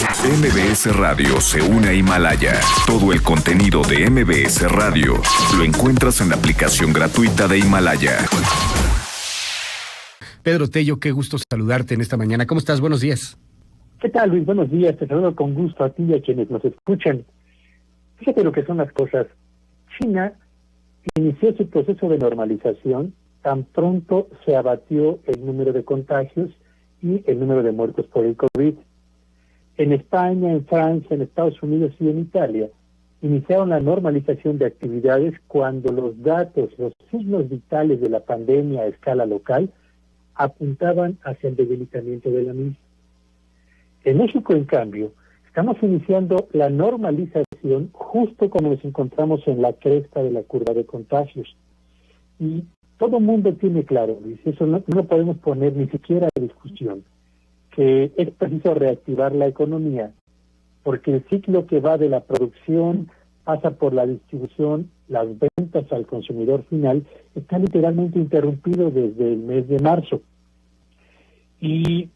MBS Radio se une a Himalaya. Todo el contenido de MBS Radio lo encuentras en la aplicación gratuita de Himalaya. Pedro Tello, qué gusto saludarte en esta mañana. ¿Cómo estás? Buenos días. ¿Qué tal, Luis? Buenos días. Te saludo con gusto a ti y a quienes nos escuchan. Fíjate lo que son las cosas. China inició su proceso de normalización tan pronto se abatió el número de contagios y el número de muertos por el COVID. En España, en Francia, en Estados Unidos y en Italia iniciaron la normalización de actividades cuando los datos, los signos vitales de la pandemia a escala local apuntaban hacia el debilitamiento de la misma. En México, en cambio, estamos iniciando la normalización justo como nos encontramos en la cresta de la curva de contagios. Y todo el mundo tiene claro, Luis, eso no lo podemos poner ni siquiera a discusión, que es preciso reactivar la economía, porque el ciclo que va de la producción, pasa por la distribución, las ventas al consumidor final, está literalmente interrumpido desde el mes de marzo. Y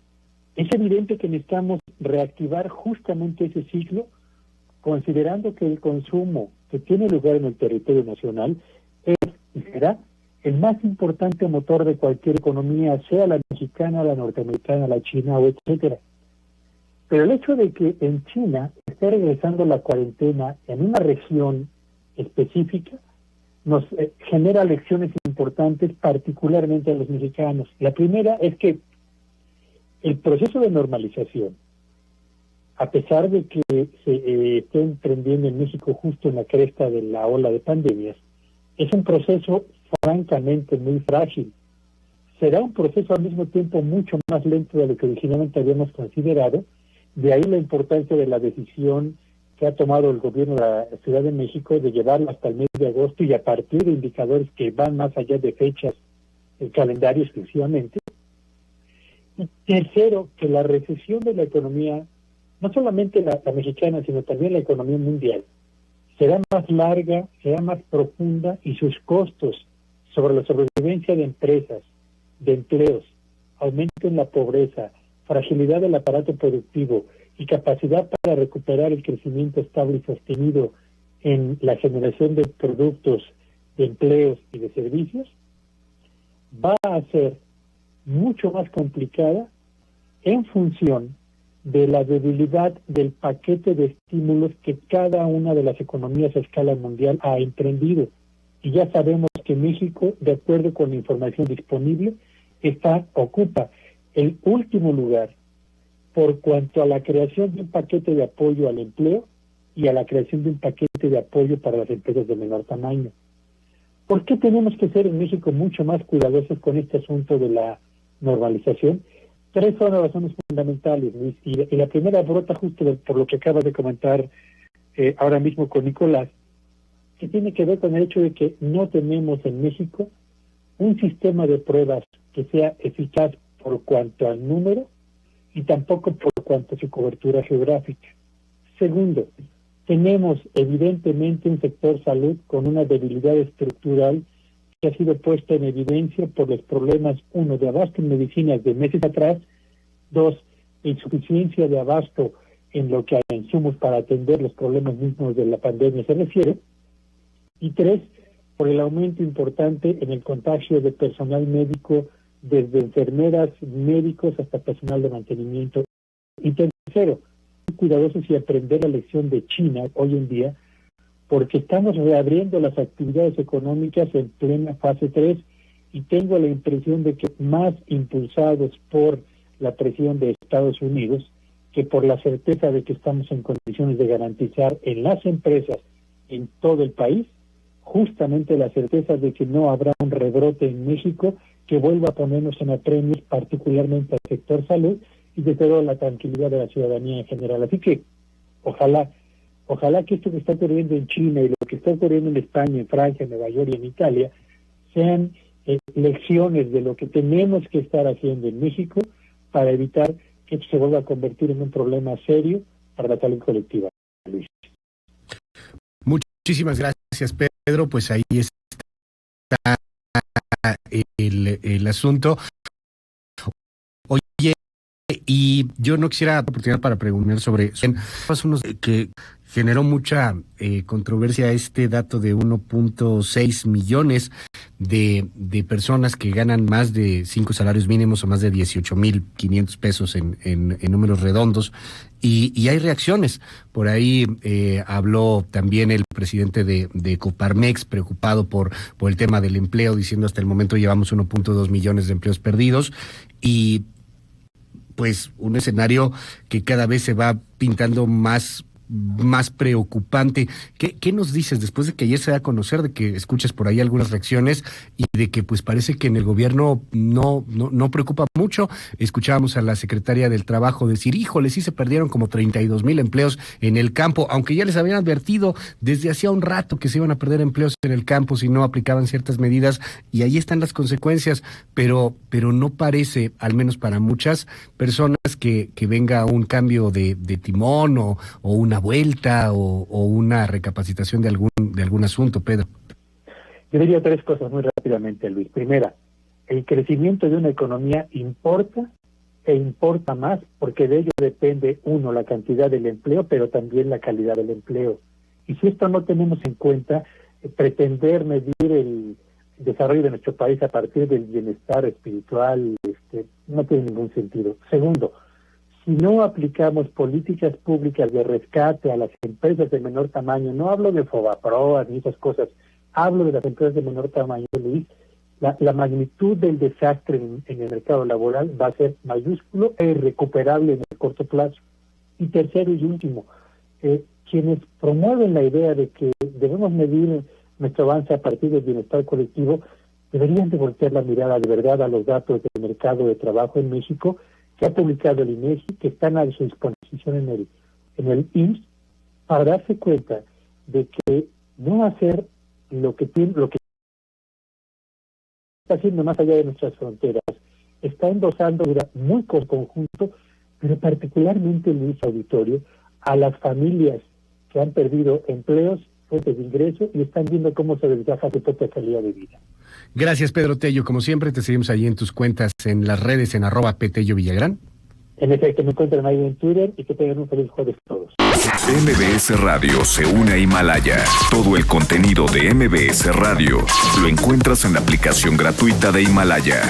es evidente que necesitamos reactivar justamente ese ciclo, considerando que el consumo que tiene lugar en el territorio nacional es y será el más importante motor de cualquier economía, sea la mexicana, la norteamericana, la china o etcétera. Pero el hecho de que en China esté regresando la cuarentena en una región específica nos genera lecciones importantes, particularmente a los mexicanos. La primera es que el proceso de normalización, a pesar de que se esté emprendiendo en México justo en la cresta de la ola de pandemias, es un proceso francamente muy frágil. Será un proceso al mismo tiempo mucho más lento de lo que originalmente habíamos considerado, de ahí la importancia de la decisión que ha tomado el gobierno de la Ciudad de México de llevarlo hasta el mes de agosto y a partir de indicadores que van más allá de fechas, el calendario exclusivamente. Y tercero, que la recesión de la economía, no solamente la mexicana, sino también la economía mundial, será más larga, será más profunda y sus costos sobre la sobrevivencia de empresas, de empleos, aumento en la pobreza, fragilidad del aparato productivo y capacidad para recuperar el crecimiento estable y sostenido en la generación de productos, de empleos y de servicios, va a ser mucho más complicada en función de la debilidad del paquete de estímulos que cada una de las economías a escala mundial ha emprendido. Y ya sabemos que México, de acuerdo con la información disponible, ocupa el último lugar por cuanto a la creación de un paquete de apoyo al empleo y a la creación de un paquete de apoyo para las empresas de menor tamaño. ¿Por qué tenemos que ser en México mucho más cuidadosos con este asunto de la normalización? Tres son las razones fundamentales, Luis, y la primera brota justo por lo que acabas de comentar ahora mismo con Nicolás, que tiene que ver con el hecho de que no tenemos en México un sistema de pruebas que sea eficaz por cuanto al número y tampoco por cuanto a su cobertura geográfica. Segundo, tenemos evidentemente un sector salud con una debilidad estructural que ha sido puesta en evidencia por los problemas, uno, de abasto en medicinas de meses atrás, dos, insuficiencia de abasto en lo que a insumos para atender los problemas mismos de la pandemia se refiere, y tres, por el aumento importante en el contagio de personal médico, desde enfermeras, médicos hasta personal de mantenimiento. Y tercero, cuidadosos y aprender la lección de China hoy en día, porque estamos reabriendo las actividades económicas en plena fase 3 y tengo la impresión de que más impulsados por la presión de Estados Unidos que por la certeza de que estamos en condiciones de garantizar en las empresas en todo el país justamente la certeza de que no habrá un rebrote en México que vuelva a ponernos en apremios, particularmente al sector salud y desde luego la tranquilidad de la ciudadanía en general. Así que ojalá que esto que está ocurriendo en China y lo que está ocurriendo en España, en Francia, en Nueva York y en Italia sean lecciones de lo que tenemos que estar haciendo en México para evitar que esto se vuelva a convertir en un problema serio para la salud colectiva. Luis. Muchísimas gracias, Pedro. Pues ahí está el asunto. Oye, Y yo no quisiera oportunidad para preguntar sobre unos que generó mucha controversia este dato de 1.6 millones de personas que ganan más de 5 salarios mínimos o más de 18,500 pesos en números redondos. Y hay reacciones. Por ahí habló también el presidente de Coparmex, preocupado por el tema del empleo, diciendo hasta el momento llevamos 1.2 millones de empleos perdidos. Y pues un escenario que cada vez se va pintando más preocupante. ¿Qué nos dices después de que ayer se da a conocer, de que escuchas por ahí algunas reacciones y de que pues parece que en el gobierno no preocupa mucho? Escuchábamos a la secretaria del Trabajo decir, híjole, sí se perdieron como 32,000 empleos en el campo, aunque ya les habían advertido desde hacía un rato que se iban a perder empleos en el campo si no aplicaban ciertas medidas, y ahí están las consecuencias, pero no parece, al menos para muchas personas, que venga un cambio de timón o una vuelta o una recapacitación de algún asunto, Pedro. Yo diría 3 cosas muy rápidamente, Luis. Primera, el crecimiento de una economía importa e importa más, porque de ello depende, uno, la cantidad del empleo, pero también la calidad del empleo. Y si esto no tenemos en cuenta, pretender medir el desarrollo de nuestro país a partir del bienestar espiritual no tiene ningún sentido. Segundo, si no aplicamos políticas públicas de rescate a las empresas de menor tamaño, no hablo de Fobaproa ni esas cosas, hablo de las empresas de menor tamaño, Luis, la magnitud del desastre en el mercado laboral va a ser mayúsculo e irrecuperable en el corto plazo. Y tercero y último, quienes promueven la idea de que debemos medir nuestro avance a partir del bienestar colectivo, deberían de voltear la mirada de verdad a los datos del mercado de trabajo en México, que ha publicado el INEGI, que están a su disposición en el IMSS, para darse cuenta de que no hacer lo que está haciendo más allá de nuestras fronteras, está endosando muy conjunto, pero particularmente en Luis Auditorio, a las familias que han perdido empleos, fuentes de ingreso, y están viendo cómo se desgaja su propia calidad de vida. Gracias, Pedro Tello. Como siempre, te seguimos allí en tus cuentas, en las redes, en @PTelloVillagrán. En efecto, me encuentran ahí en Twitter, y que tengan un feliz jueves todos. MBS Radio se une a Himalaya. Todo el contenido de MBS Radio lo encuentras en la aplicación gratuita de Himalaya.